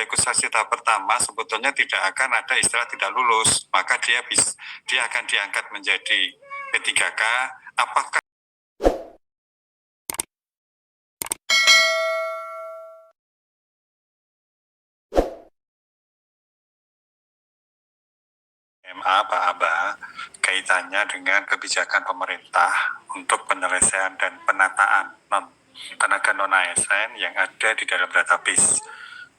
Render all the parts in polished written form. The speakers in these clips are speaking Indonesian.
Registrasi tahap pertama sebetulnya tidak akan ada istilah tidak lulus, maka dia akan diangkat menjadi P3K. Apakah MA Pak Aba kaitannya dengan kebijakan pemerintah untuk penyelesaian dan penataan tenaga non-ASN yang ada di dalam database.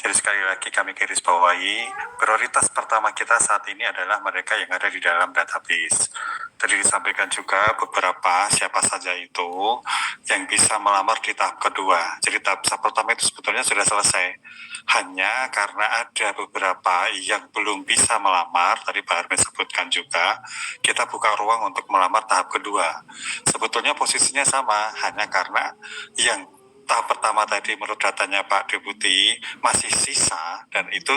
Jadi sekali lagi kami garis bawahi, prioritas pertama kita saat ini adalah mereka yang ada di dalam database. Tadi disampaikan juga beberapa siapa saja itu yang bisa melamar di tahap kedua. Jadi tahap pertama itu sebetulnya sudah selesai. Hanya karena ada beberapa yang belum bisa melamar, tadi Pak Armin sebutkan juga, kita buka ruang untuk melamar tahap kedua. Sebetulnya posisinya sama, hanya karena yang tahap pertama tadi menurut datanya Pak Deputi masih sisa dan itu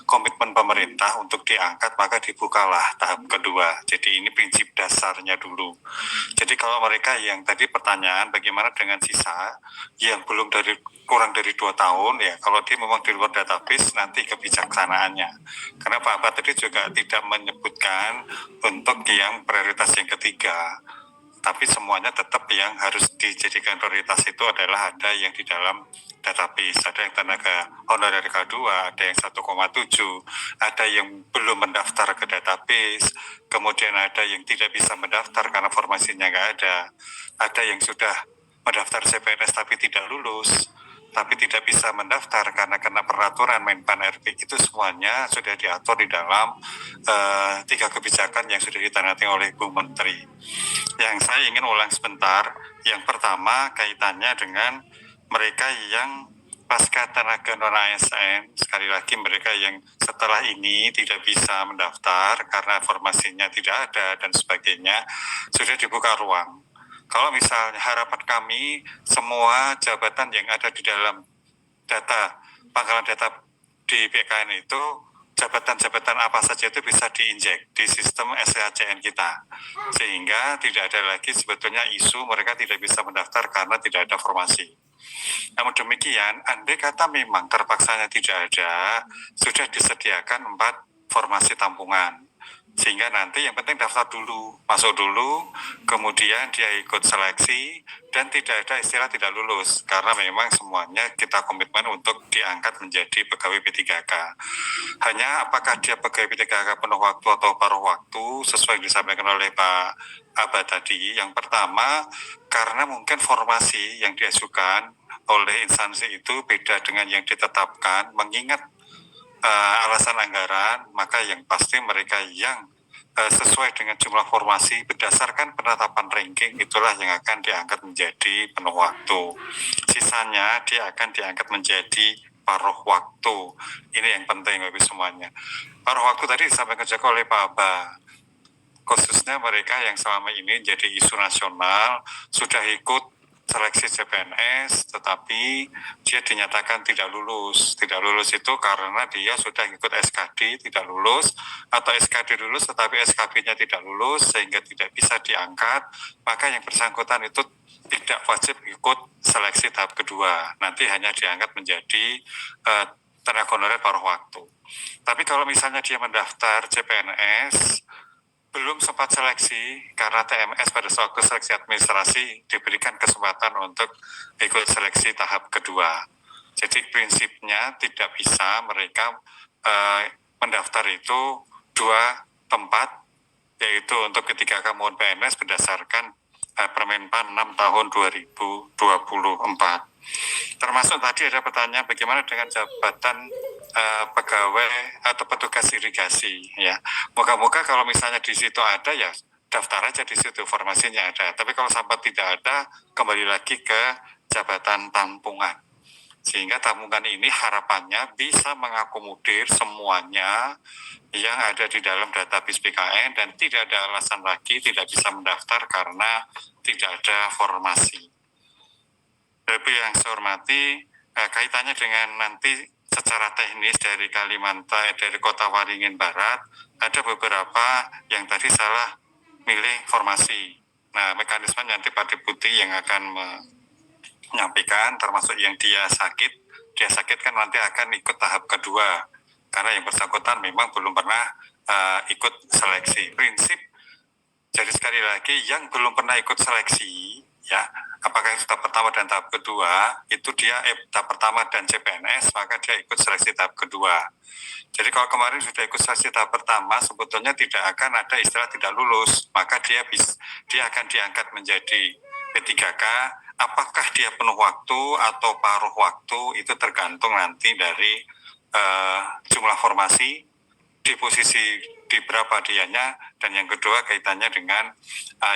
komitmen pemerintah untuk diangkat, maka dibukalah tahap kedua. Jadi ini prinsip dasarnya dulu. Jadi kalau mereka yang tadi pertanyaan bagaimana dengan sisa yang belum kurang dari 2 tahun, ya kalau dia memang di luar database nanti kebijaksanaannya. Karena Pak Abad tadi juga tidak menyebutkan untuk yang prioritas yang ketiga, tapi semuanya tetap yang harus dijadikan prioritas itu adalah ada yang di dalam database, ada yang tenaga honorer K2, ada yang 1,7, ada yang belum mendaftar ke database, kemudian ada yang tidak bisa mendaftar karena formasinya nggak ada yang sudah mendaftar CPNS tapi tidak lulus, tapi tidak bisa mendaftar karena kena peraturan Menpan RP. Itu semuanya sudah diatur di dalam 3 kebijakan yang sudah ditangani oleh Bu Menteri. Yang saya ingin ulang sebentar, yang pertama kaitannya dengan mereka yang pasca tenaga non-ASN, sekali lagi mereka yang setelah ini tidak bisa mendaftar karena informasinya tidak ada dan sebagainya, sudah dibuka ruang. Kalau misalnya harapan kami semua jabatan yang ada di dalam data, pangkalan data di BKN itu, jabatan-jabatan apa saja itu bisa diinjek di sistem SHCN kita. Sehingga tidak ada lagi sebetulnya isu mereka tidak bisa mendaftar karena tidak ada formasi. Namun demikian, andai kata memang terpaksanya tidak ada, sudah disediakan 4 formasi tampungan. Sehingga nanti yang penting daftar dulu, masuk dulu, kemudian dia ikut seleksi, dan tidak ada istilah tidak lulus, karena memang semuanya kita komitmen untuk diangkat menjadi pegawai P3K. Hanya apakah dia pegawai P3K penuh waktu atau paruh waktu, sesuai yang disampaikan oleh Pak Aba tadi. Yang pertama, karena mungkin formasi yang diajukan oleh instansi itu beda dengan yang ditetapkan, mengingat alasan anggaran, maka yang pasti mereka yang sesuai dengan jumlah formasi berdasarkan penetapan ranking itulah yang akan diangkat menjadi penuh waktu. Sisanya dia akan diangkat menjadi paruh waktu. Ini yang penting bagi semuanya. Paruh waktu tadi disampaikan juga oleh Pak Aba. Khususnya mereka yang selama ini jadi isu nasional sudah ikut seleksi CPNS, tetapi dia dinyatakan tidak lulus. Tidak lulus itu karena dia sudah ikut SKD tidak lulus, atau SKD lulus tetapi SKB-nya tidak lulus sehingga tidak bisa diangkat, maka yang bersangkutan itu tidak wajib ikut seleksi tahap kedua. Nanti hanya diangkat menjadi tenaga honorer paruh waktu. Tapi kalau misalnya dia mendaftar CPNS, belum sempat seleksi karena TMS pada waktu seleksi administrasi diberikan kesempatan untuk ikut seleksi tahap kedua. Jadi prinsipnya tidak bisa mereka mendaftar itu 2 tempat, yaitu untuk ketika kamu PNS berdasarkan Permenpan 6 tahun 2024. Termasuk tadi ada pertanyaan bagaimana dengan jabatan pegawai atau petugas irigasi, ya. Moga-moga kalau misalnya di situ ada, ya daftar aja di situ, formasinya ada. Tapi kalau sampai tidak ada, kembali lagi ke jabatan tampungan. Sehingga tampungan ini harapannya bisa mengakomodir semuanya yang ada di dalam database BKN dan tidak ada alasan lagi tidak bisa mendaftar karena tidak ada formasi. Tapi yang saya hormati, kaitannya dengan nanti secara teknis dari Kalimantan, dari Kota Waringin Barat, ada beberapa yang tadi salah milih formasi. Nah, mekanisme nanti Pak Deputi yang akan menyampaikan, termasuk yang dia sakit dia sakit kan nanti akan ikut tahap kedua, karena yang bersangkutan memang belum pernah ikut seleksi. Prinsip, jadi sekali lagi, yang belum pernah ikut seleksi, ya, apakah itu tahap pertama dan tahap kedua, itu dia tahap pertama dan CPNS, maka dia ikut seleksi tahap kedua. Jadi kalau kemarin sudah ikut seleksi tahap pertama, sebetulnya tidak akan ada istilah tidak lulus, maka dia akan diangkat menjadi P3K. Apakah dia penuh waktu atau paruh waktu, itu tergantung nanti dari jumlah formasi, di posisi di berapa dianya, dan yang kedua kaitannya dengan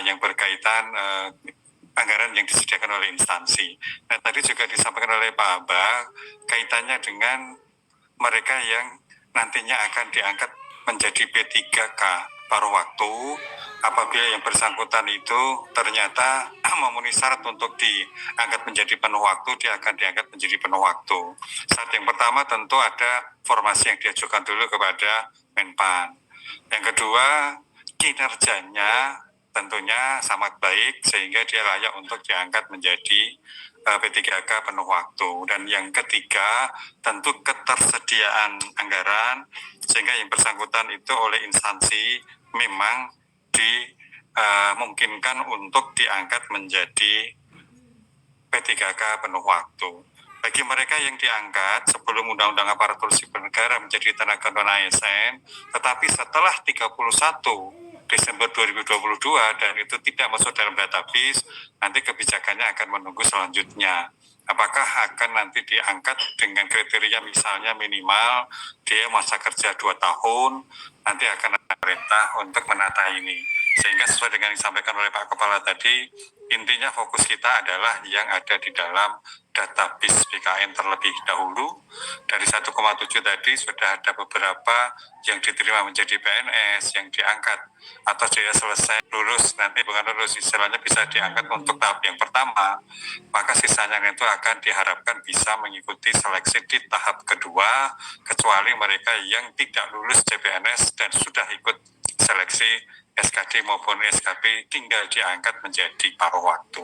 yang berkaitan anggaran yang disediakan oleh instansi. Nah, tadi juga disampaikan oleh Pak Aba, kaitannya dengan mereka yang nantinya akan diangkat menjadi P3K paruh waktu, apabila yang bersangkutan itu ternyata memenuhi syarat untuk diangkat menjadi penuh waktu, dia akan diangkat menjadi penuh waktu. Saat yang pertama tentu ada formasi yang diajukan dulu kepada Menpan. Yang kedua, kinerjanya tentunya sangat baik sehingga dia layak untuk diangkat menjadi P3K penuh waktu. Dan yang ketiga, tentu ketersediaan anggaran sehingga yang bersangkutan itu oleh instansi memang dimungkinkan untuk diangkat menjadi P3K penuh waktu. Bagi mereka yang diangkat sebelum Undang-Undang Aparatur Sipil Negara menjadi tenaga non-ASN, tetapi setelah 31 Desember 2022 dan itu tidak masuk dalam database, nanti kebijakannya akan menunggu selanjutnya. Apakah akan nanti diangkat dengan kriteria misalnya minimal dia masa kerja 2 tahun, nanti akan ada perintah untuk menata ini. Sehingga sesuai dengan yang disampaikan oleh Pak Kepala tadi, intinya fokus kita adalah yang ada di dalam database BKN terlebih dahulu. Dari 1,7 tadi sudah ada beberapa yang diterima menjadi PNS, yang diangkat atau dia selesai lulus, nanti bukan lulus, istilahnya bisa diangkat untuk tahap yang pertama, maka sisanya itu akan diharapkan bisa mengikuti seleksi di tahap kedua, kecuali mereka yang tidak lulus CPNS dan sudah ikut seleksi SKD maupun SKP tinggal diangkat menjadi paruh waktu.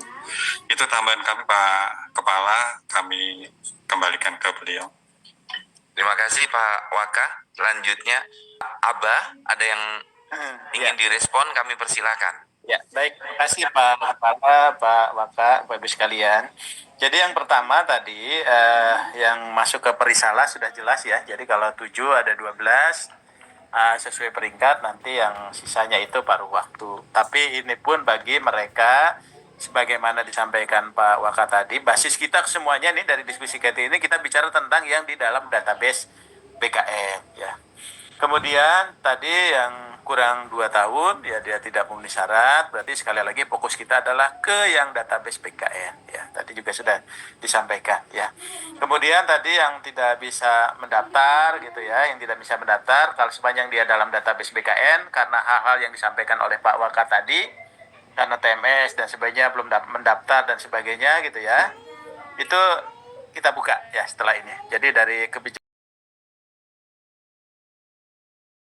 Itu tambahan kami Pak Kepala, kami kembalikan ke beliau. Terima kasih Pak Waka. Selanjutnya Aba, ada yang ingin direspon, kami persilakan. Ya, baik. Terima kasih Pak Kepala, Pak Waka, Bapak Ibu sekalian. Jadi yang pertama tadi yang masuk ke perisalah sudah jelas ya. Jadi kalau 7 ada 12 sesuai peringkat, nanti yang sisanya itu paruh waktu. Tapi ini pun bagi mereka sebagaimana disampaikan Pak Waka tadi, basis kita semuanya nih dari diskusi kita ini kita bicara tentang yang di dalam database BKN ya. Kemudian tadi yang kurang 2 tahun ya dia tidak memenuhi syarat, berarti sekali lagi fokus kita adalah ke yang database BKN ya. Tadi juga sudah disampaikan ya. Kemudian tadi yang tidak bisa mendaftar gitu ya, yang tidak bisa mendaftar kalau sepanjang dia dalam database BKN karena hal-hal yang disampaikan oleh Pak Waka tadi, karena TMS dan sebagainya belum mendaftar dan sebagainya gitu ya. Itu kita buka ya setelah ini. Jadi dari kebijakan